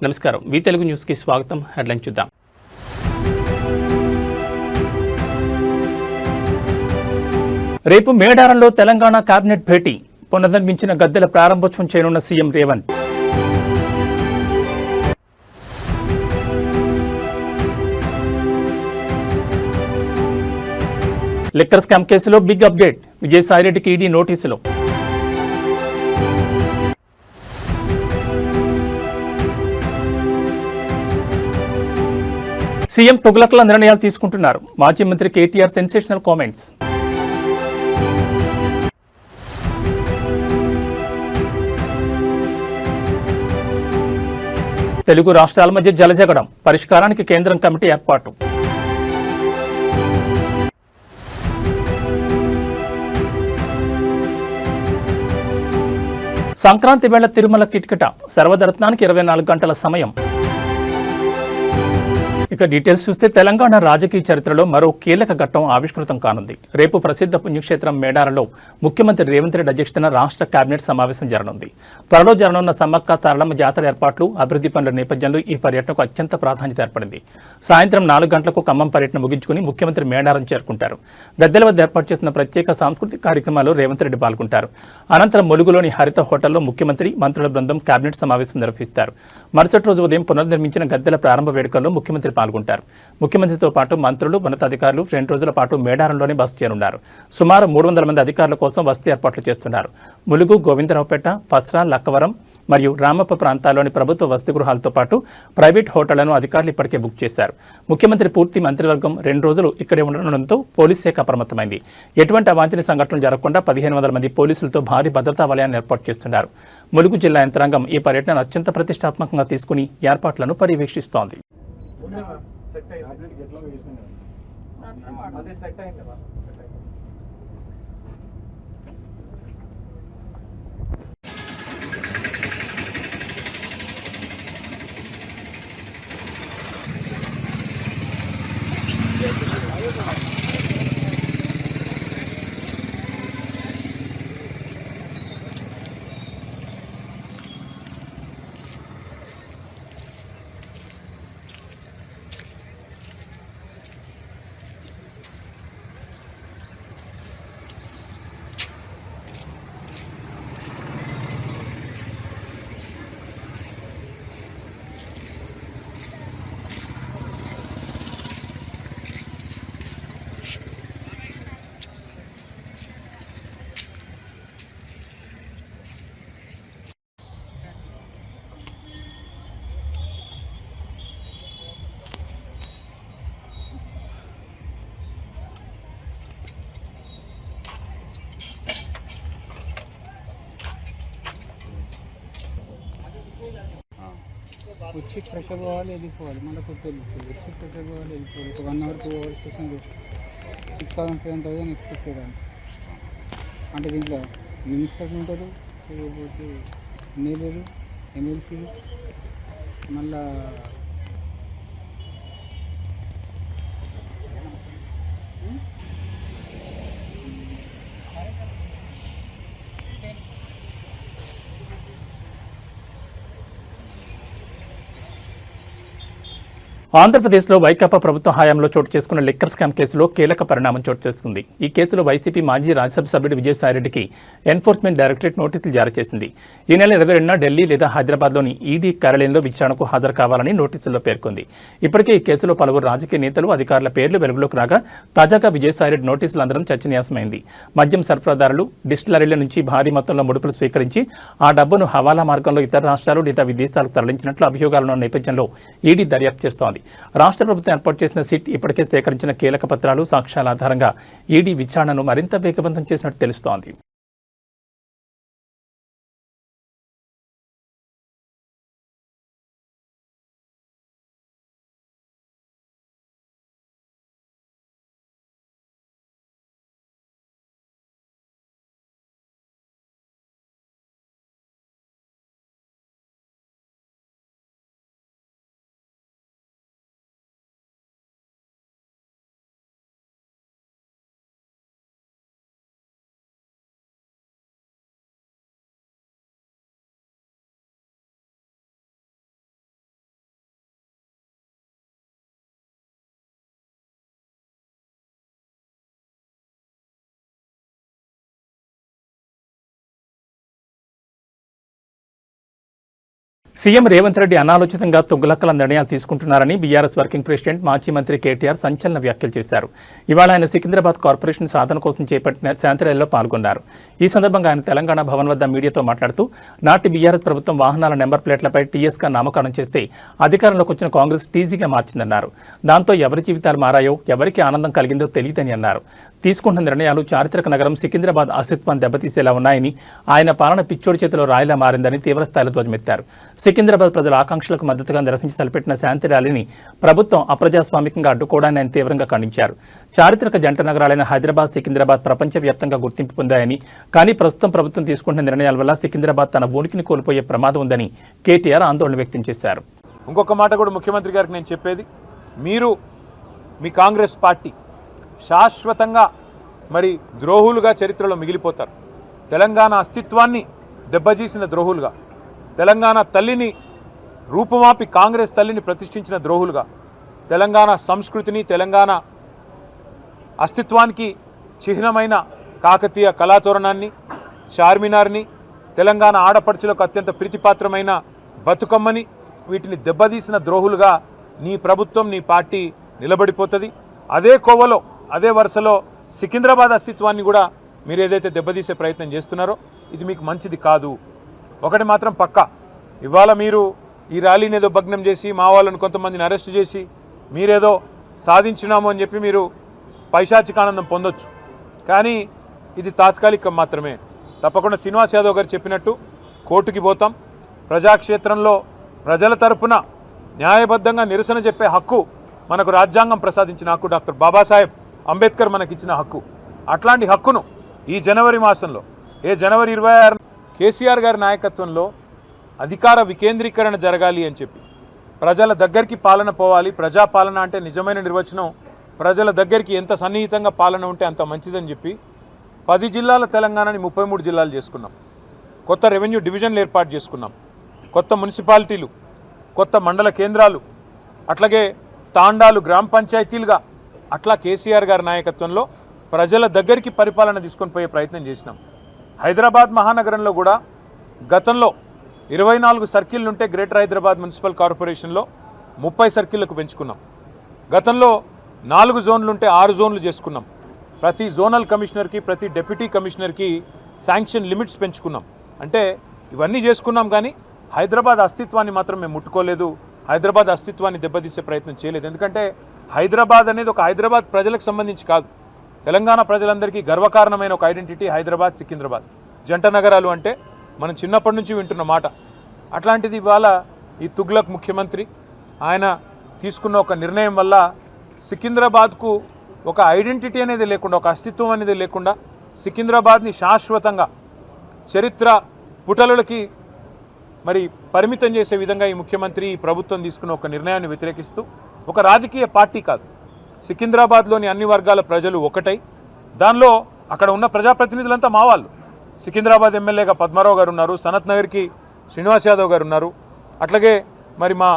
నమస్కారం. వి తెలుగు న్యూస్కి స్వాగతం. హెడ్లైన్ చూద్దాం. రేపు మేడారంలో తెలంగాణ కేబినెట్ భేటీ. పునర్నిర్మించిన గద్దెల ప్రారంభోత్సవం చేయనున్న సీఎం రేవంత్. లిక్కర్ స్కామ్ కేసులో బిగ్ అప్డేట్. విజయసాయిరెడ్డికి ఈడీ నోటీసులు. సీఎం తుగ్లక్ల నిర్ణయాలు తీసుకుంటున్నారు. మాజీ మంత్రి కేటీఆర్ సెన్సేషనల్ కామెంట్స్. తెలుగు రాష్ట్రాల మధ్య జలజగడం. పరిష్కారానికి కేంద్రం కమిటీ ఏర్పాటు. సంక్రాంతి వేళ తిరుమల కిటకిట. సర్వదర్శనానికి 24 గంటల సమయం. ఇక డీటెయిల్స్ చూస్తే తెలంగాణ రాజకీయ చరిత్రలో మరో కీలక ఘట్టం ఆవిష్కృతం కానుంది. రేపు ప్రసిద్ధ పుణ్యక్షేత్రం మేడారంలో ముఖ్యమంత్రి రేవంత్ రెడ్డి అధ్యక్షతన రాష్ట్ర కేబినెట్ సమావేశం జరగనుంది. త్వరలో జరగనున్న సమ్మక్క సారలమ్మ జాతర ఏర్పాట్లు, అభివృద్ధి పనుల నేపథ్యంలో ఈ పర్యటనకు అత్యంత ప్రాధాన్యత ఏర్పడింది. సాయంత్రం 4 గంటలకు ఖమ్మం పర్యటన ముగించుకుని ముఖ్యమంత్రి మేడారం చేరుకుంటారు. గద్దెల వద్ద ఏర్పాటు చేసిన ప్రత్యేక సాంస్కృతిక కార్యక్రమాల్లో రేవంత్ రెడ్డి పాల్గొంటారు. అనంతరం ములుగులోని హరిత హోటల్లో ముఖ్యమంత్రి, మంత్రుల బృందం కేబినెట్ సమావేశం నిర్వహిస్తారు. మరుసటి రోజు ఉదయం పునర్నిర్మించిన గద్దెల ప్రారంభ వేడుకల్లో ముఖ్యమంత్రి పాల్గొంటారు. ముఖ్యమంత్రితో పాటు మంత్రులు, ఉన్నతాధికారులు 2 రోజుల పాటు మేడారంలోనే బస చేరున్నారు. సుమారు 300 మంది అధికారుల కోసం వసతి ఏర్పాట్లు చేస్తున్నారు. ములుగు, గోవిందరావుపేట, పస్రా, లక్కవరం మరియు రామప్ప ప్రాంతాల్లోని ప్రభుత్వ వసతి గృహాలతో పాటు ప్రైవేట్ హోటళ్లను అధికారులు ఇప్పటికే బుక్ చేశారు. ముఖ్యమంత్రి పూర్తి మంత్రివర్గం 2 రోజులు ఇక్కడే ఉండడంతో పోలీస్ శాఖ అప్రమత్తమైంది. ఎటువంటి అవాంఛనీయ సంఘటనలు జరగకుండా 1500 మంది పోలీసులతో భారీ భద్రతా వలయాన్ని ఏర్పాటు చేస్తున్నారు. ములుగు జిల్లా యంత్రాంగం ఈ పర్యటనను అత్యంత ప్రతిష్టాత్మకంగా తీసుకుని ఏర్పాట్లను పర్యవేక్షిస్తోంది. వచ్చి ఫ్రెష్ పోవాలి, వెళ్ళిపోవాలి, మళ్ళీ కొత్త వెళ్ళిపోవాలి, వచ్చి ఫ్రెష్ పోవాలి, వెళ్ళిపోవాలి. ఒక 1 అవర్ 2 అవర్స్ కోసం 6,000 7,000 ఎక్స్పెక్టెడ్ అంటే దీంట్లో మినిస్టర్స్ ఉంటారు, లేకపోతే ఎమ్మెల్యేలు, ఎమ్మెల్సీలు, మళ్ళా ఆంధ్రప్రదేశ్లో వైకాపా ప్రభుత్వ హయాంలో చోటు చేసుకున్న లిక్కర్ స్కామ్ కేసులో కీలక పరిణామం చోటు చేసుకుంది. ఈ కేసులో వైసీపీ మాజీ రాజ్యసభ సభ్యుడు విజయసాయిరెడ్డికి ఎన్ఫోర్స్మెంట్ డైరెక్టరేట్ నోటీసులు జారీ చేసింది. ఈ నెల 22న ఢిల్లీ లేదా హైదరాబాద్లోని ఈడీ కార్యాలయంలో విచారణకు హాజరు కావాలని నోటీసుల్లో పేర్కొంది. ఇప్పటికే ఈ కేసులో పలువురు రాజకీయ నేతలు, అధికారుల పేర్లు వెలుగులోకి రాగా తాజాగా విజయసాయిరెడ్డి నోటీసులు అందడం చర్చనీయాంశమైంది. మద్యం సరఫరాదారులు, డిస్టిలరీల నుంచి భారీ మొత్తంలో ముడుపులు స్వీకరించి ఆ డబ్బును హవాలా మార్గంలో ఇతర రాష్ట్రాలు లేదా విదేశాలకు తరలించినట్లు అభియోగాలున్న నేపథ్యంలో ఈడీ దర్యాప్తు చేస్తోంది. రాష్ట్ర ప్రభుత్వం ఏర్పాటు చేసిన సిట్ ఇప్పటికే సేకరించిన కీలక పత్రాలు, సాక్ష్యాల ఆధారంగా ఈడీ విచారణను మరింత వేగవంతం చేసినట్టు తెలుస్తోంది. సీఎం రేవంత్ రెడ్డి అనాలోచితంగా తుగ్లక్కల నిర్ణయాలు తీసుకుంటున్నారని బీఆర్ఎస్ వర్కింగ్ ప్రెసిడెంట్ మాజీ మంత్రి కేటీఆర్ సంచలన వ్యాఖ్యలు చేశారు. ఇవాళ ఆయన సికింద్రాబాద్ కార్పొరేషన్ సాధన కోసం చేపట్టిన శాంతి ర్యాలీలో పాల్గొన్నారు. ఈ సందర్భంగా ఆయన తెలంగాణ భవన్ వద్ద మీడియాతో మాట్లాడుతూ నాటి బీఆర్ఎస్ ప్రభుత్వం వాహనాల నెంబర్ ప్లేట్లపై టీఎస్గా నామకరణం చేస్తే అధికారంలోకి వచ్చిన కాంగ్రెస్ టీజీగా మార్చిందన్నారు. దాంతో ఎవరి జీవితాలు మారాయో ఎవరికి ఆనందం కలిగిందో తెలియదని అన్నారు. తీసుకుంటున్న నిర్ణయాలు చారిత్రక నగరం సికింద్రాబాద్ అస్తిత్వాన్ని దెబ్బతీసేలా ఉన్నాయని, ఆయన పాలన పిచ్చోడి చేతిలో రాయిలా మారిందని తీవ్రస్థాయిలో ధ్వజమెత్తారు. సికింద్రాబాద్ ప్రజల ఆకాంక్షలకు మద్దతుగా నిర్వహించి తలపెట్టిన శాంతి ర్యాలీని ప్రభుత్వం అప్రజాస్వామికంగా అడ్డుకోవడాన్ని ఆయన తీవ్రంగా ఖండించారు. చారిత్రక జంట నగరాలైన హైదరాబాద్, సికింద్రాబాద్ ప్రపంచవ్యాప్తంగా గుర్తింపు పొందాయని, కానీ ప్రస్తుతం ప్రభుత్వం తీసుకుంటున్న నిర్ణయాల వల్ల సికింద్రాబాద్ తన ఉనికిని కోల్పోయే ప్రమాదం ఉందని కేటీఆర్ ఆందోళన వ్యక్తం చేశారు. ఇంకొక మాట కూడా ముఖ్యమంత్రి గారికి నేను చెప్పేది, మీరు మీ కాంగ్రెస్ పార్టీ శాశ్వతంగా మరి ద్రోహులుగా చరిత్రలో మిగిలిపోతారు. తెలంగాణ అస్తిత్వాన్ని దెబ్బతీసిన ద్రోహులుగా, తెలంగాణ తల్లిని రూపుమాపి కాంగ్రెస్ తల్లిని ప్రతిష్ఠించిన ద్రోహులుగా, తెలంగాణ సంస్కృతిని తెలంగాణ అస్తిత్వానికి చిహ్నమైన కాకతీయ కళాతోరణాన్ని, చార్మినార్ని, తెలంగాణ ఆడపడుచులకు అత్యంత ప్రీతిపాత్రమైన బతుకమ్మని, వీటిని దెబ్బతీసిన ద్రోహులుగా నీ ప్రభుత్వం, నీ పార్టీ నిలబడిపోతుంది. అదే కోవలో, అదే వరుసలో సికింద్రాబాద్ అస్తిత్వాన్ని కూడా మీరు ఏదైతే దెబ్బతీసే ప్రయత్నం చేస్తున్నారో ఇది మీకు మంచిది కాదు. ఒకటి మాత్రం పక్కా, ఇవాళ మీరు ఈ ర్యాలీని ఏదో భగ్నం చేసి మా వాళ్ళని కొంతమందిని అరెస్ట్ చేసి మీరేదో సాధించినాము అని చెప్పి మీరు పైశాచికానందం పొందొచ్చు, కానీ ఇది తాత్కాలికం మాత్రమే. తప్పకుండా శ్రీనివాస్ యాదవ్ గారు చెప్పినట్టు కోర్టుకి పోతాం. ప్రజాక్షేత్రంలో ప్రజల తరపున న్యాయబద్ధంగా నిరసన చెప్పే హక్కు మనకు రాజ్యాంగం ప్రసాదించిన హక్కు, డాక్టర్ బాబాసాహెబ్ అంబేద్కర్ మనకిచ్చిన హక్కు. అట్లాంటి హక్కును ఈ జనవరి మాసంలో, జనవరి 26 కేసీఆర్ గారి నాయకత్వంలో అధికార వికేంద్రీకరణ జరగాలి అని చెప్పి, ప్రజల దగ్గరికి పాలన పోవాలి. ప్రజాపాలన అంటే నిజమైన నిర్వచనం ప్రజల దగ్గరికి ఎంత సన్నిహితంగా పాలన ఉంటే అంత మంచిదని చెప్పి 10 జిల్లాల తెలంగాణని 33 జిల్లాలు చేసుకున్నాం. కొత్త రెవెన్యూ డివిజన్లు ఏర్పాటు చేసుకున్నాం. కొత్త మున్సిపాలిటీలు, కొత్త మండల కేంద్రాలు, అట్లాగే తాండాలు గ్రామ పంచాయతీలుగా అట్లా కేసీఆర్ గారి నాయకత్వంలో ప్రజల దగ్గరికి పరిపాలన తీసుకొని పోయే ప్రయత్నం చేసినాం. హైదరాబాద్ మహానగరంలో కూడా గతంలో 24 సర్కిళ్ళు ఉంటే గ్రేటర్ హైదరాబాద్ మున్సిపల్ కార్పొరేషన్లో 30 సర్కిళ్లకు పెంచుకున్నాం. గతంలో 4 జోన్లు ఉంటే 6 జోన్లు చేసుకున్నాం. ప్రతి జోనల్ కమిషనర్కి, ప్రతి డెప్యూటీ కమిషనర్కి శాంక్షన్ లిమిట్స్ పెంచుకున్నాం. అంటే ఇవన్నీ చేసుకున్నాం, కానీ హైదరాబాద్ అస్తిత్వాన్ని మాత్రం మేము ముట్టుకోలేదు. హైదరాబాద్ అస్తిత్వాన్ని దెబ్బతీసే ప్రయత్నం చేయలేదు. ఎందుకంటే హైదరాబాద్ అనేది ఒక హైదరాబాద్ ప్రజలకు సంబంధించి కాదు, తెలంగాణ ప్రజలందరికీ గర్వకారణమైన ఒక ఐడెంటిటీ హైదరాబాద్, సికింద్రాబాద్ జంట నగరాలు అంటే మనం చిన్నప్పటి నుంచి వింటున్న మాట. అట్లాంటిది ఇవాళ ఈ తుగ్లక్ ముఖ్యమంత్రి ఆయన తీసుకున్న ఒక నిర్ణయం వల్ల సికింద్రాబాద్కు ఒక ఐడెంటిటీ అనేది లేకుండా, ఒక అస్తిత్వం అనేది లేకుండా సికింద్రాబాద్ని శాశ్వతంగా చరిత్ర పుటలకి మరి పరిమితం చేసే విధంగా ఈ ముఖ్యమంత్రి, ఈ ప్రభుత్వం తీసుకున్న ఒక నిర్ణయాన్ని వ్యతిరేకిస్తూ, ఒక రాజకీయ పార్టీ కాదు, సికింద్రాబాద్లోని అన్ని వర్గాల ప్రజలు ఒకటై, దానిలో అక్కడ ఉన్న ప్రజాప్రతినిధులంతా మా వాళ్ళు. సికింద్రాబాద్ ఎమ్మెల్యేగా పద్మారావు గారు ఉన్నారు, సనత్ నగర్కి శ్రీనివాస్ యాదవ్ గారు ఉన్నారు, అట్లాగే మరి మా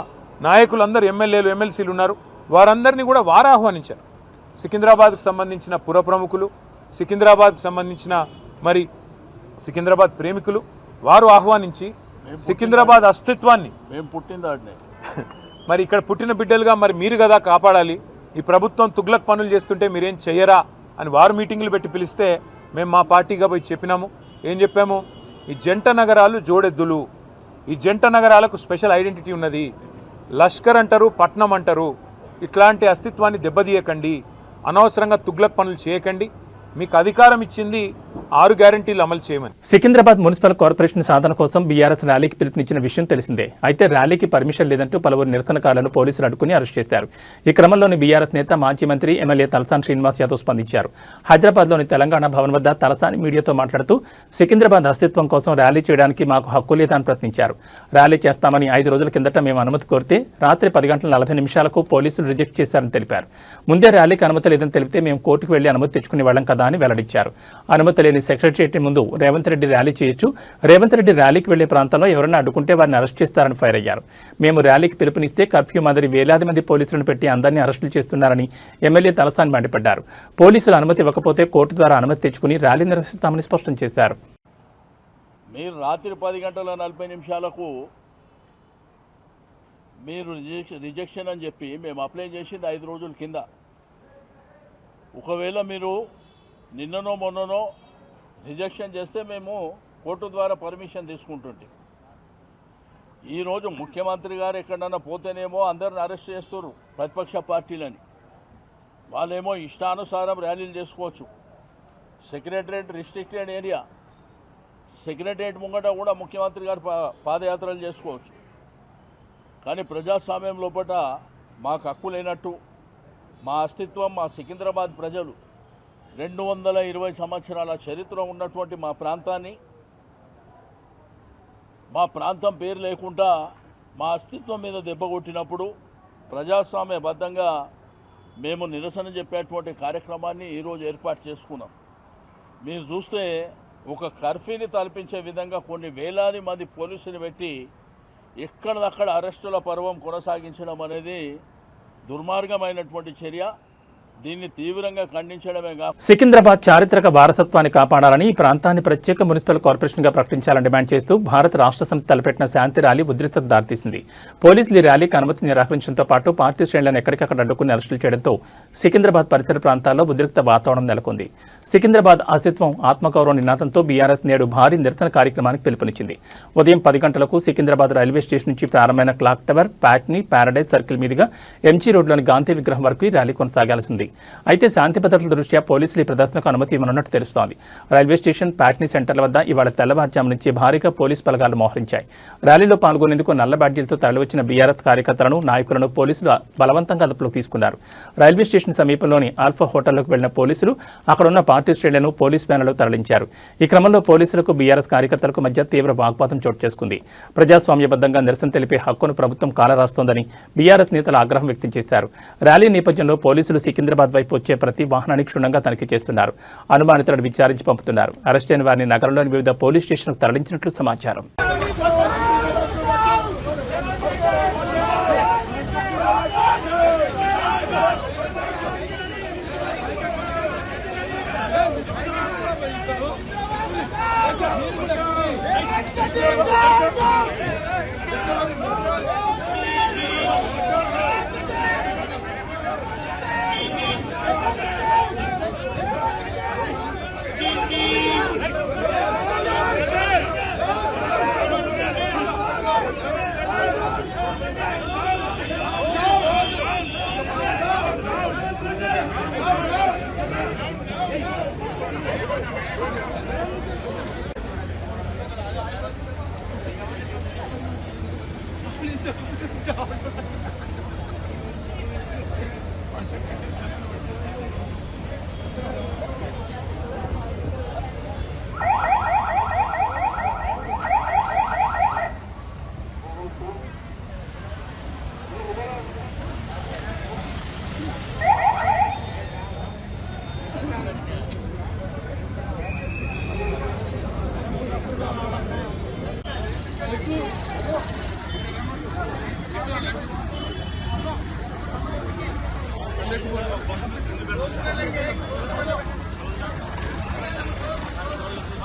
నాయకులందరూ ఎమ్మెల్యేలు, ఎమ్మెల్సీలు ఉన్నారు. వారందరినీ కూడా వారు ఆహ్వానించారు. సికింద్రాబాద్కు సంబంధించిన పుర ప్రముఖులు, సికింద్రాబాద్కు సంబంధించిన మరి సికింద్రాబాద్ ప్రేమికులు వారు ఆహ్వానించి సికింద్రాబాద్ అస్తిత్వాన్ని మరి ఇక్కడ పుట్టిన బిడ్డలుగా మరి మీరు కదా కాపాడాలి, ఈ ప్రభుత్వం తుగ్లక్ పనులు చేస్తుంటే మీరేం చెయ్యరా అని వారు మీటింగులు పెట్టి పిలిస్తే మేము మా పార్టీగా పోయి చెప్పినాము. ఏం చెప్పాము? ఈ జంట నగరాలు జోడెద్దులు, ఈ జంట నగరాలకు స్పెషల్ ఐడెంటిటీ ఉన్నది. లష్కర్ అంటారు, పట్నం అంటారు. ఇట్లాంటి అస్తిత్వాన్ని దెబ్బతీయకండి, అనవసరంగా తుగ్లక్ పనులు చేయకండి. మీకు అధికారం ఇచ్చింది 6 గ్యారంటీలు అమలు చేయమని. సికింద్రాబాద్ మున్సిపల్ కార్పొరేషన్ సాధన కోసం బీఆర్ఎస్ ర్యాలీకి పిలుపునిచ్చిన విషయం తెలిసిందే. అయితే ర్యాలీకి పర్మిషన్ లేదంటూ పలువురు నిరసనకారులను పోలీసులు అడ్డుకుని అరెస్ట్ చేశారు. ఈ క్రమంలోని బీఆర్ఎస్ నేత, మాజీ మంత్రి, ఎమ్మెల్యే తలసాని శ్రీనివాస్ యాదవ్ స్పందించారు. హైదరాబాద్లోని తెలంగాణ భవన్ వద్ద తలసాని మీడియాతో మాట్లాడుతూ సికింద్రాబాద్ అస్తిత్వం కోసం ర్యాలీ చేయడానికి మాకు హక్కు లేదని ప్రశ్నించారు. ర్యాలీ చేస్తామని 5 రోజుల కిందట మేము అనుమతి కోరితే రాత్రి 10:40 పోలీసులు రిజెక్ట్ చేశారని తెలిపారు. ముందే ర్యాలీకి అనుమతి లేదని తెలిపితే మేము కోర్టుకు వెళ్లి అనుమతి తెచ్చుకునే వాళ్ళం కదా అని వెల్లడించారు. అనుమతి లేని సెక్రటరియట్ ముందు రేవంత్ రెడ్డి ర్యాలీ చేయొచ్చు, రేవంత్ రెడ్డి ర్యాలీకి వెళ్లే ప్రాంతంలో ఎవరైనా అడ్డుకుంటే వారిని అరెస్ట్ చేస్తారని ఫైర్ అయ్యారు. మేము ర్యాలీకి పిలుపునిస్తే కర్ఫ్యూ మాదిరి వేలాది మంది పోలీసులను పెట్టి అందరినీ అరెస్టులు చేస్తున్నారని ఎమ్మెల్యే తలసాని మండిపడ్డారు. పోలీసులు అనుమతి ఇవ్వకపోతే కోర్టు ద్వారా అనుమతి తెచ్చుకుని ర్యాలీ నిర్వహిస్తామని స్పష్టం చేశారు. మీరు రాత్రి 10:40 మీరు రిజెక్షన్ అని చెప్పి మేము అప్లై చేసింది 5 రోజుల కింద. ఒకవేళ మీరు నిన్ననో మొన్ననో రిజెక్షన్ చేస్తే మేము కోర్టు ద్వారా పర్మిషన్ తీసుకుంటుంటే, ఈరోజు ముఖ్యమంత్రి గారు ఎక్కడన్నా పోతేనేమో అందరిని అరెస్ట్ చేస్తున్నారు ప్రతిపక్ష పార్టీలని. వాళ్ళేమో ఇష్టానుసారం ర్యాలీలు చేసుకోవచ్చు. సెక్రటరేట్ రిస్ట్రిక్టెడ్ ఏరియా, సెక్రటరేట్ ముంగట కూడా ముఖ్యమంత్రి గారు పాదయాత్రలు చేసుకోవచ్చు. కానీ ప్రజాస్వామ్యం లోపల మాకు హక్కు లేనట్టు, మా అస్తిత్వం, మా సికింద్రాబాద్ ప్రజలు 220 సంవత్సరాల చరిత్ర ఉన్నటువంటి మా ప్రాంతాన్ని, మా ప్రాంతం పేరు లేకుండా మా అస్తిత్వం మీద దెబ్బ కొట్టినప్పుడు ప్రజాస్వామ్యబద్ధంగా మేము నిరసన చెప్పేటువంటి కార్యక్రమాన్ని ఈరోజు ఏర్పాటు చేసుకున్నాం. మీరు చూస్తే ఒక కర్ఫ్యూని తలపించే విధంగా కొన్ని వేలాది మంది పోలీసులు పెట్టి ఎక్కడదక్కడ అరెస్టుల పర్వం కొనసాగించడం అనేది దుర్మార్గమైనటువంటి చర్య. దీన్ని తీవ్రంగా ఖండించడమే కాదు, సికింద్రాబాద్ చారిత్రక వారసత్వాన్ని కాపాడాలని ఈ ప్రాంతాన్ని ప్రత్యేక మున్సిపల్ కార్పొరేషన్గా ప్రకటించాలని డిమాండ్ చేస్తూ భారత రాష్ట్ర సమితి తలపెట్టిన శాంతి ర్యాలీ ఉద్రిక్తతకు దారితీసింది. పోలీసులు ఈ ర్యాలీకి అనుమతి నిరాకరించడంతో పాటు పార్టీ శ్రేణులను ఎక్కడికక్కడ అడ్డుకుని అరెస్టులు చేయడంతో సికింద్రాబాద్ పరిసర ప్రాంతాల్లో ఉద్రిక్త వాతావరణం నెలకొంది. సికింద్రాబాద్ అస్తిత్వం, ఆత్మగౌరవ నినాదంతో బీఆర్ఎస్ నేడు భారీ నిరసన కార్యక్రమానికి పిలుపునిచ్చింది. ఉదయం 10 గంటలకు సికింద్రాబాద్ రైల్వే స్టేషన్ నుంచి ప్రారంభమైన clock tower, Patny, Paradise circle మీదుగా ఎంజీ రోడ్లోని గాంధీ విగ్రహం వరకు ఈ ర్యాలీ కొనసాగాల్సి ఉంది. అయితే శాంతి భద్రతల దృష్ట్యా పోలీసులు ఈ ప్రదర్శనకు అనుమతి ఇవ్వనున్నట్టు తెలుస్తోంది. రైల్వే స్టేషన్, ప్యాట్నీ సెంటర్ల వద్ద ఇవాళ తెల్లవారుజాము నుంచి భారీగా పోలీసు బలగాలు మోహరించాయి. ర్యాలీలో పాల్గొనేందుకు నల్ల బ్యాడ్జీలతో తరలివచ్చిన బీఆర్ఎస్ కార్యకర్తలను, నాయకులను పోలీసులు బలవంతంగా అదుపులోకి తీసుకున్నారు. రైల్వే స్టేషన్ సమీపంలోని ఆల్ఫా హోటల్లోకి వెళ్లిన పోలీసులు అక్కడున్న పార్టీ శ్రేణులను పోలీసు వ్యాన్లలో తరలించారు. ఈ క్రమంలో పోలీసులకు, బీఆర్ఎస్ కార్యకర్తలకు మధ్య తీవ్ర వాగ్వాదం చోటు చేసుకుంది. ప్రజాస్వామ్యబద్ధంగా నిరసన తెలిపే హక్కును ప్రభుత్వం కాలరాస్తోందని బీఆర్ఎస్ నేతలు ఆగ్రహం వ్యక్తం చేశారు. ర్యాలీ నేపథ్యంలో పోలీసులు సికింద్రాబాద్ వైపు వచ్చే ప్రతి వాహనాన్ని క్షుణ్ణంగా తనిఖీ చేస్తున్నారు. అనుమానితులను విచారించి పంపుతున్నారు. అరెస్ట్ అయిన వారిని నగరంలోని వివిధ పోలీస్ స్టేషన్లకు తరలించినట్లు సమాచారం.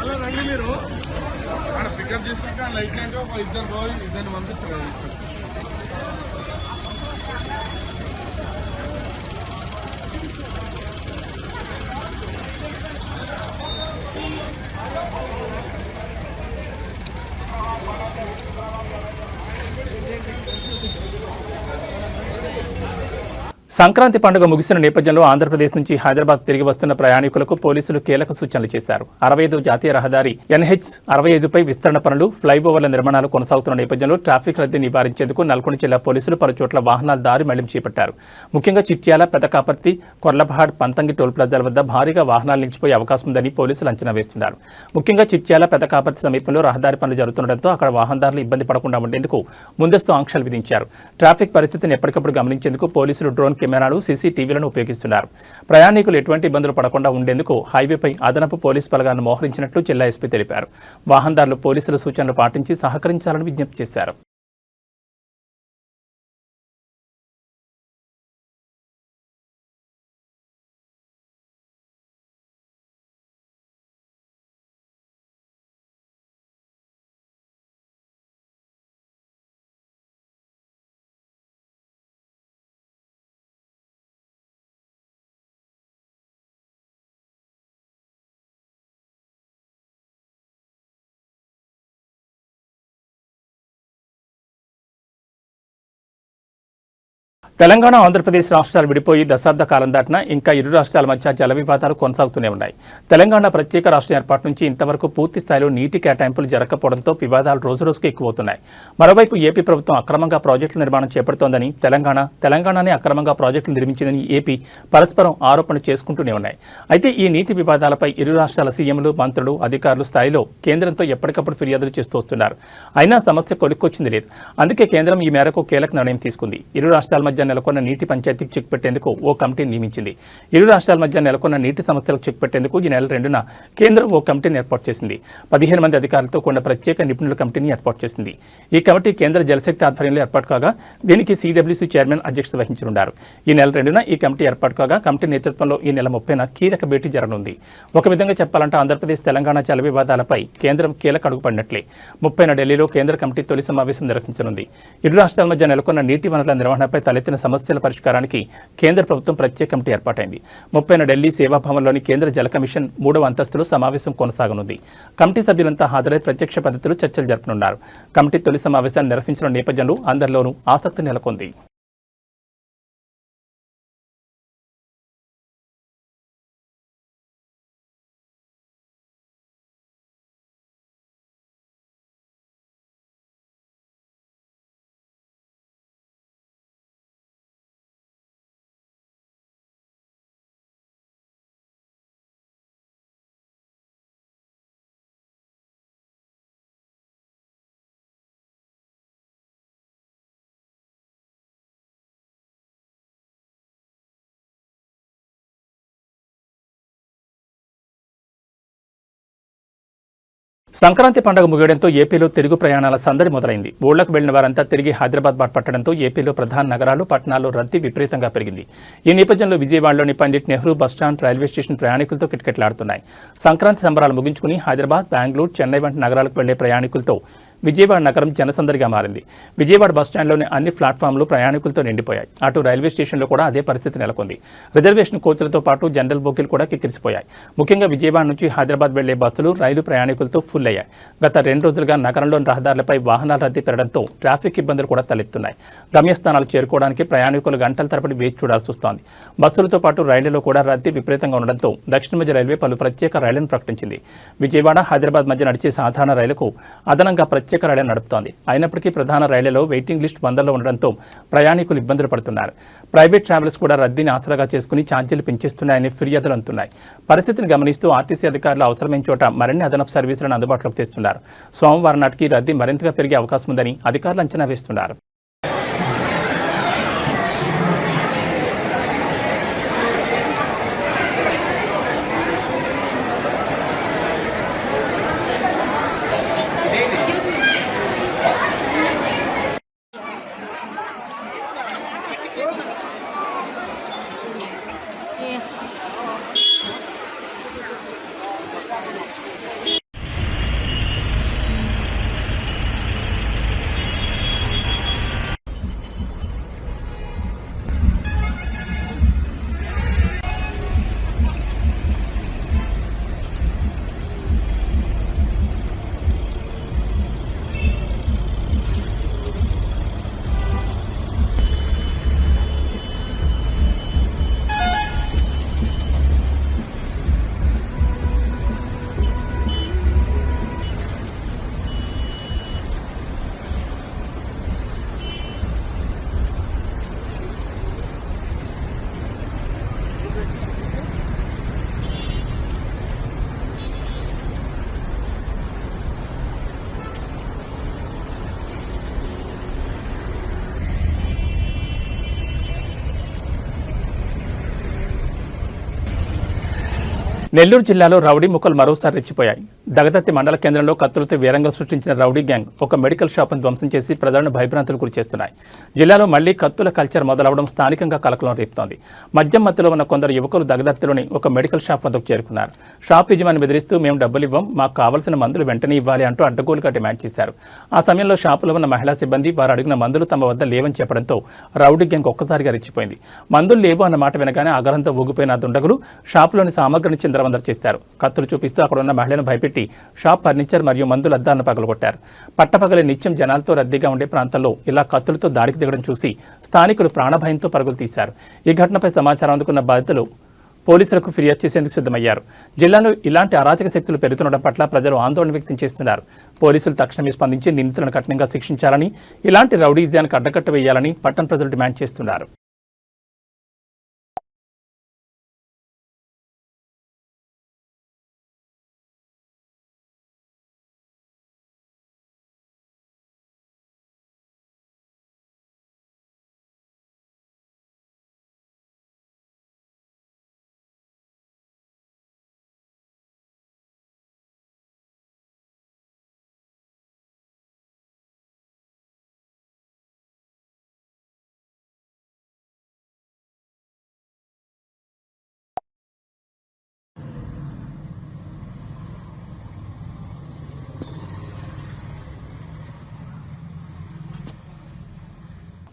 అలా రండి మీరు అక్కడ పికప్ చేసుకుంటే లైట్ అంటే ఒక ఇద్దరిని పంపిస్తారు. సంక్రాంతి పండుగ ముగిసిన నేపథ్యంలో ఆంధ్రప్రదేశ్ నుంచి హైదరాబాద్ తిరిగి వస్తున్న ప్రయాణికులకు పోలీసులు కీలక సూచనలు చేశారు. 65 జాతీయ రహదారి NH-65పై విస్తరణ పనులు, ఫ్లైఓవర్ల నిర్మాణాలు కొనసాగుతున్న నేపథ్యంలో ట్రాఫిక్ రద్దీ నివారించేందుకు నల్గొండ జిల్లా పోలీసులు పలుచోట్ల వాహనాల దారి మళ్లింపు చేపట్టారు. ముఖ్యంగా చిట్యాల, పెదకాపర్తి, కొర్లపహాడ్, పంతంగి టోల్ ప్లాజాల వద్ద భారీగా వాహనాలు నిలిచిపోయే అవకాశం ఉందని పోలీసులు అంచనా వేస్తున్నారు. ముఖ్యంగా చిట్యాల, పెదకాపర్తి సమీపంలో రహదారి పనులు జరుగుతుండటంతో అక్కడ వాహనదారులు ఇబ్బంది పడకుండా ఉండేందుకు ముందస్తు ఆంక్షలు విధించారు. ట్రాఫిక్ పరిస్థితిని ఎప్పటికప్పుడు గమనించేందుకు పోలీసులు డ్రోన్ కెమెరాలు, CCTVలను ఉపయోగిస్తున్నారు. ప్రయాణికులు ఎటువంటి ఇబ్బందులు పడకుండా ఉండేందుకు హైవేపై అదనపు పోలీసు బలగాలను మోహరించినట్లు జిల్లా ఎస్పీ తెలిపారు. వాహనదారులు పోలీసుల సూచనలు పాటించి సహకరించాలని విజ్ఞప్తి చేశారు. తెలంగాణ ఆంధ్రప్రదేశ్ రాష్ట్రాలు విడిపోయి దశాబ్ద కాలం దాటినా ఇంకా ఇరు రాష్ట్రాల మధ్య జల వివాదాలు కొనసాగుతూనే ఉన్నాయి. తెలంగాణ ప్రత్యేక రాష్ట్ర ఏర్పాటు నుంచి ఇంతవరకు పూర్తి స్థాయిలో నీటి కేటాయింపులు జరగకపోవడంతో వివాదాలు రోజురోజుకు ఎక్కువవుతున్నాయి. మరోవైపు ఏపీ ప్రభుత్వం అక్రమంగా ప్రాజెక్టుల నిర్మాణం చేపడుతోందని, తెలంగాణనే అక్రమంగా ప్రాజెక్టులు నిర్మించిందని ఏపీ పరస్పరం ఆరోపణలు చేసుకుంటూనే ఉన్నాయి. అయితే ఈ నీటి వివాదాలపై ఇరు రాష్ట్రాల సీఎంలు, మంత్రులు, అధికారులు స్థాయిలో కేంద్రంతో ఎప్పటికప్పుడు ఫిర్యాదులు చేస్తూ వస్తున్నారు. అయినా సమస్య కొలిక్కొచ్చింది లేదు. అందుకే కేంద్రం ఈ మేరకు కీలక నిర్ణయం తీసుకుంది. ఇరు రాష్ట్రాల మధ్య నెలకొన్న నీటి పంచాయతీకి చెక్ పెట్టేందుకు ఓ కమిటీని నియమించింది. ఇరు రాష్ట్రాల మధ్య నెలకొన్న నీటి సమస్యలకు చెక్ పెట్టేందుకు ఈ నెల 2న కేంద్రం ఓ కమిటీని ఏర్పాటు చేసింది. 15 మంది అధికారులతో కూడిన ప్రత్యేక నిపుణుల కమిటీని ఏర్పాటు చేసింది. ఈ కమిటీ కేంద్ర జలశక్తి ఆధ్వర్యంలో ఏర్పాటు కాగా దీనికి సిడబ్ల్యూసీ చైర్మన్ అధ్యక్షత వహించనున్నారు. ఈ నెల 2న ఈ కమిటీ ఏర్పాటు కాగా కమిటీ నేతృత్వంలో ఈ నెల 30న కీలక భేటీ జరగనుంది. ఒక విధంగా చెప్పాలంటే ఆంధ్రప్రదేశ్ తెలంగాణ జల వివాదాలపై కేంద్రం కీలక అడుగుపడినట్లే. 30న ఢిల్లీలో కేంద్ర కమిటీ తొలి సమావేశం నిర్వహించనుంది. ఇరు రాష్ట్రాల మధ్య నెలకొన్న నీటి వనరుల నిర్వహణపై తలెత్తిన సమస్యల పరిష్కారానికి కేంద్ర ప్రభుత్వం ప్రత్యేక కమిటీ ఏర్పాటైంది. 30న ఢిల్లీ సేవాభవన్లోని కేంద్ర జల కమిషన్ 3వ అంతస్తులో సమావేశం కొనసాగనుంది. కమిటీ సభ్యులంతా హాజరై ప్రత్యక్ష పద్ధతిలో చర్చలు జరపనున్నారు. కమిటీ తొలి సమావేశాన్ని నిర్వహించిన నేపథ్యంలో అందరిలోనూ ఆసక్తి నెలకొంది. సంక్రాంతి పండుగ ముగియడంతో ఏపీలో తిరుగు ప్రయాణాల సందడి మొదలైంది. ఊళ్లకు వెళ్లిన వారంతా తిరిగి హైదరాబాద్ బాట పట్టడంతో ఏపీలో ప్రధాన నగరాలు, పట్టణాల్లో రద్దీ విపరీతంగా పెరిగింది. ఈ నేపథ్యంలో విజయవాడలోని Pandit Nehru bus stand, railway station ప్రయాణికులతో కిటకిటలాడుతున్నాయి. సంక్రాంతి సంబరాలు ముగించుకుని హైదరాబాద్, బెంగళూరు, చెన్నై వంటి నగరాలకు వెళ్లే ప్రయాణికులతో విజయవాడ నగరం జనసందడిగా మారింది. విజయవాడ బస్టాండ్లోని అన్ని ప్లాట్ఫామ్లు ప్రయాణికులతో నిండిపోయాయి. అటు రైల్వే స్టేషన్లో కూడా అదే పరిస్థితి నెలకొంది. రిజర్వేషన్ కోచ్లతో పాటు జనరల్ బోగీలు కూడా కిక్కిరిసిపోయాయి. ముఖ్యంగా విజయవాడ నుంచి హైదరాబాద్ వెళ్లే బస్సులు, రైలు ప్రయాణికులతో ఫుల్ అయ్యాయి. గత 2 రోజులుగా నగరంలోని రహదారులపై వాహనాల రద్దీ పెరగడంతో ట్రాఫిక్ ఇబ్బందులు కూడా తలెత్తున్నాయి. గమ్యస్థానాలు చేరుకోవడానికి ప్రయాణికులు గంటల తరబడి వేచి చూడాల్సి వస్తోంది. బస్సులతో పాటు రైళ్లలో కూడా రద్దీ విపరీతంగా ఉండడంతో దక్షిణ మధ్య రైల్వే పలు ప్రత్యేక రైళ్లను ప్రకటించింది. విజయవాడ, హైదరాబాద్ మధ్య నడిచే సాధారణ రైలుకు అదనంగా ప్రత్యేక రైళ్లను నడుపుతోంది. అయినప్పటికీ ప్రధాన రైళ్లలో వెయిటింగ్ లిస్ట్ వందల్లో ఉండడంతో ప్రయాణికులు ఇబ్బందులు పడుతున్నారు. ప్రైవేట్ ట్రావెల్స్ కూడా రద్దీని ఆసరాగా చేసుకుని ఛార్జీలు పెంచేస్తున్నాయని ఫిర్యాదులు అందుతున్నాయి. పరిస్థితిని గమనిస్తూ ఆర్టీసీ అధికారులు అవసరమైన చోట మరిన్ని అదనపు సర్వీసులను అందుబాటులోకి తెస్తున్నారు. సోమవారం నాటికి రద్దీ మరింతగా పెరిగే అవకాశం ఉందని అధికారులు అంచనా వేస్తున్నారు. నెల్లూరు జిల్లాలో రౌడీ ముక్కలు మరోసారి రెచ్చిపోయాయి. దగదత్తి మండల కేంద్రంలో కత్తులతో వీరంగం సృష్టించిన రౌడీ గ్యాంగ్ ఒక మెడికల్ షాపును ధ్వంసం చేసి ప్రజలను భయభ్రాంతులకు గురిచేస్తున్నాయి. జిల్లాలో మళ్లీ కత్తుల కల్చర్ మొదలవడం స్థానికంగా కలకలం రేపుతోంది. మద్యం మత్తులో ఉన్న కొందరు యువకులు దగదత్తిలోని ఒక మెడికల్ షాప్ వద్దకు చేరుకున్నారు. షాప్ యజమాని బెదిరిస్తూ మేము డబ్బులు ఇవ్వం, మాకు కావాల్సిన మందులు వెంటనే ఇవ్వాలి అంటూ అడ్డగోలుగా డిమాండ్ చేశారు. ఆ సమయంలో షాపులో ఉన్న మహిళా సిబ్బంది వారు అడిగిన మందులు తమ వద్ద లేవని చెప్పడంతో రౌడీ గ్యాంగ్ ఒక్కసారిగా రెచ్చిపోయింది. మందులు లేవు అన్న మాట వినగానే ఆగ్రహంతో ఊగిపోయిన దుండగులు షాపులోని సామగ్రిని చిందరవందర చేశారు. కత్తులు చూపిస్తూ అక్కడ ఉన్న మహిళను భయపెట్టి పెట్టి షాప్ ఫర్నిచర్ మరియు మందుల అద్దాలను పగలగొట్టారు. పట్టపగలి నిత్యం జనాలతో రద్దీగా ఉండే ప్రాంతాల్లో ఇలా కత్తులతో దాడికి దిగడం చూసి స్థానికులు ప్రాణభయంతో పరుగులు తీశారు. ఈ ఘటనపై సమాచారం అందుకున్న బాధితులు పోలీసులకు ఫిర్యాదు చేసేందుకు సిద్ధమయ్యారు. జిల్లాలో ఇలాంటి అరాచక శక్తులు పెరుగుతుండడం పట్ల ప్రజలు ఆందోళన వ్యక్తం చేస్తున్నారు. పోలీసులు తక్షణమే స్పందించి నిందితులను కఠినంగా శిక్షించాలని, ఇలాంటి రౌడీజానికి అడ్డకట్ట వేయాలని పట్టణ ప్రజలు డిమాండ్ చేస్తున్నారు.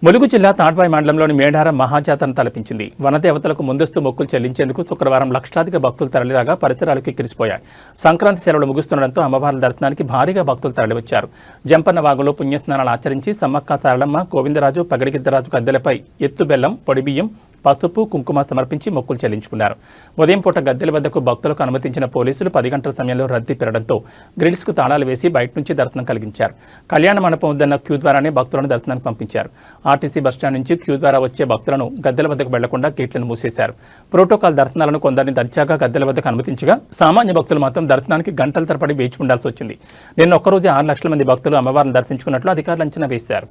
ములుగు జిల్లా తాడ్వాయి మండలంలోని మేడారం మహాజాతరను తలపించింది. వనదేవతలకు ముందస్తు మొక్కులు చెల్లించేందుకు శుక్రవారం లక్షలాదిగా భక్తులు తరలిరాగా పరిసరాలకు ఎక్కిరిసిపోయాయి. సంక్రాంతి సెలవులు ముగుస్తుండటంతో అమ్మవార్ల దర్శనానికి భారీగా భక్తులు తరలివచ్చారు. జంపన్న వాగులో పుణ్యస్నానాలు ఆచరించి సమ్మక్క సారలమ్మ, గోవిందరాజు, పగడిగిద్దరాజు గద్దెలపై ఎత్తు బెల్లం, పొడిబియ్యం, పసుపు, కుంకుమ సమర్పించి మొక్కులు చెల్లించుకున్నారు. ఉదయం పూట గద్దెల వద్దకు భక్తులకు అనుమతించిన పోలీసులు 10 గంటల సమయంలో రద్దీ పెరగడంతో గ్రిల్స్కు తాళాలు వేసి బయట నుంచి దర్శనం కలిగించారు. కళ్యాణ మండపం వద్దన్న క్యూ ద్వారానే భక్తులను దర్శనానికి పంపించారు. ఆర్టీసీ బస్టాండ్ నుంచి క్యూ ద్వారా వచ్చే భక్తులను గద్దెల వద్దకు వెళ్లకుండా గేట్లను మూసేశారు. ప్రోటోకాల్ దర్శనాలను కొందరిని దర్జాగా గద్దెల వద్దకు అనుమతించగా సామాన్య భక్తులు మాత్రం దర్శనానికి గంటల తరబడి వేచి ఉండాల్సి వచ్చింది. నిన్న ఒక్కరోజే 6 లక్షల మంది భక్తులు అమ్మవారిని దర్శించుకున్నట్లు అధికారులు అంచనా వేశారు.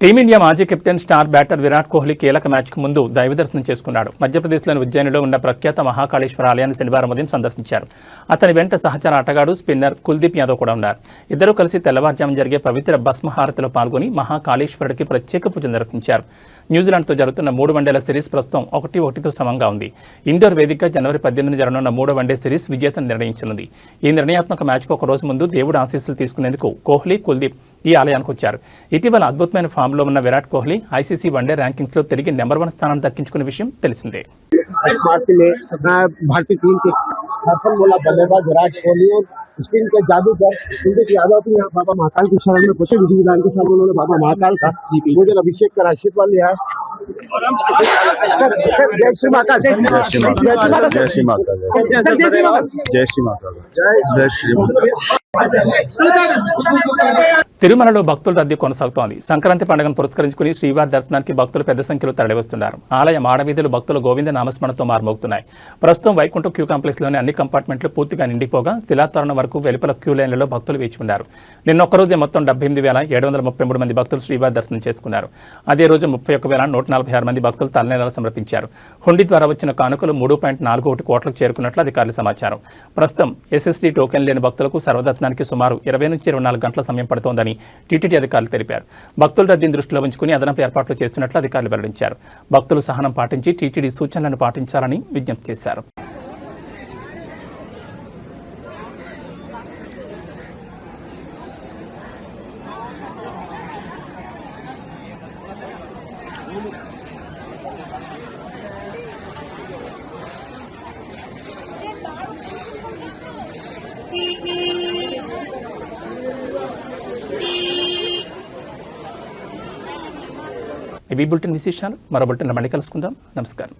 టీమిండియా మాజీ captain star batter Virat Kohli కీలక మ్యాచ్కు ముందు దైవ దర్శనం చేసుకున్నాడు. మధ్యప్రదేశ్లోని ఉజ్జయినిలో ఉన్న ప్రఖ్యాత మహాకాళేశ్వర ఆలయాన్ని శనివారం ఉదయం సందర్శించారు. అతని వెంట సహచర ఆటగాడు స్పిన్నర్ కుల్దీప్ యాదవ్ కూడా ఉన్నారు. ఇద్దరూ కలిసి తెల్లవారుజామున జరిగే పవిత్ర భస్మహారతిలో పాల్గొని మహాకాళేశ్వరుడికి ప్రత్యేక పూజలు నిర్వహించారు. న్యూజిలాండ్తో జరుగుతున్న 3 వన్డేల సిరీస్ ప్రస్తుతం 1-1తో సమంగా ఉంది. ఇండోర్ వేదికగా జనవరి 18న జరగనున్న 3వ వన్డే సిరీస్ విజేతను నిర్ణయించనుంది. ఈ నిర్ణయాత్మక మ్యాచ్కు ఒక రోజు ముందు దేవుడు ఆశీస్సులు తీసుకునేందుకు కోహ్లీ, కుల్దీప్ ఈ ఆలయానికి వచ్చారు. ఇటీవల అద్భుతమైన ఫామ్లో ఉన్న విరాట్ కోహ్లీ ఐసీసీ వన్డే ర్యాంకింగ్స్లో తిరిగి నెంబర్ 1 స్థానాన్ని దక్కించుకునే విషయం తెలిసిందే. भारतीय टीम के सफल बोला बल्लेबाज विराट कोहली और स्पिन के जादूगर कुलदीप यादव भी यहाँ बाबा महाकाल की शरण में पहुंचे। विधि विधान के साथ उन्होंने बाबा महाकाल का पूजन अभिषेक कर आशीर्वाद लिया। जय श्री माता, जय श्री माता, जय श्री माता, जय श्री माता, जय श्री माता, जय श्री माता। తిరుమలలో భక్తుల రద్దీ కొనసాగుతోంది. సంక్రాంతి పండుగను పురస్కరించుకుని శ్రీవారి దర్శనానికి భక్తులు పెద్ద సంఖ్యలో తరలివస్తున్నారు. ఆలయ మాడవీధులు భక్తుల గోవింద నామస్మరణతో మారుమోగుతున్నాయి. ప్రస్తుతం వైకుంఠ క్యూ కాంప్లెక్స్లోని అన్ని కంపార్ట్మెంట్లు పూర్తిగా నిండిపోగా శిలాతోరణం వరకు వెలుపల క్యూ లైన్లలో భక్తులు వేచి ఉన్నారు. నిన్న ఒక్కరోజే మొత్తం 78,733 మంది భక్తులు శ్రీవారి దర్శనం చేసుకున్నారు. అదే రోజు 31,146 మంది భక్తులు తలనీలాలు సమర్పించారు. హుండీ ద్వారా వచ్చిన కానుకలు 3.41 కోట్లకు చేరుకున్నట్లు అధికారుల సమాచారం. ప్రస్తుతం ఎస్ఎస్డీ టోకెన్ లేని భక్తులకు సర్వదర్శనానికి సుమారు 20 నుంచి 24 గంటల సమయం పడుతోందని టీటీడీ అధికారులు తెలిపారు. భక్తుల రద్దీని దృష్టిలో ఉంచుకుని అదనపు ఏర్పాట్లు చేస్తున్నట్లు అధికారులు వెల్లడించారు. భక్తులు సహనం పాటించి టీటీడీ సూచనలను పాటించాలని విజ్ఞప్తి చేశారు. ఇవి బులెటిన్ విశేషాలు. మరో బులెటిన్లో మళ్ళీ కలుసుకుందాం. నమస్కారం.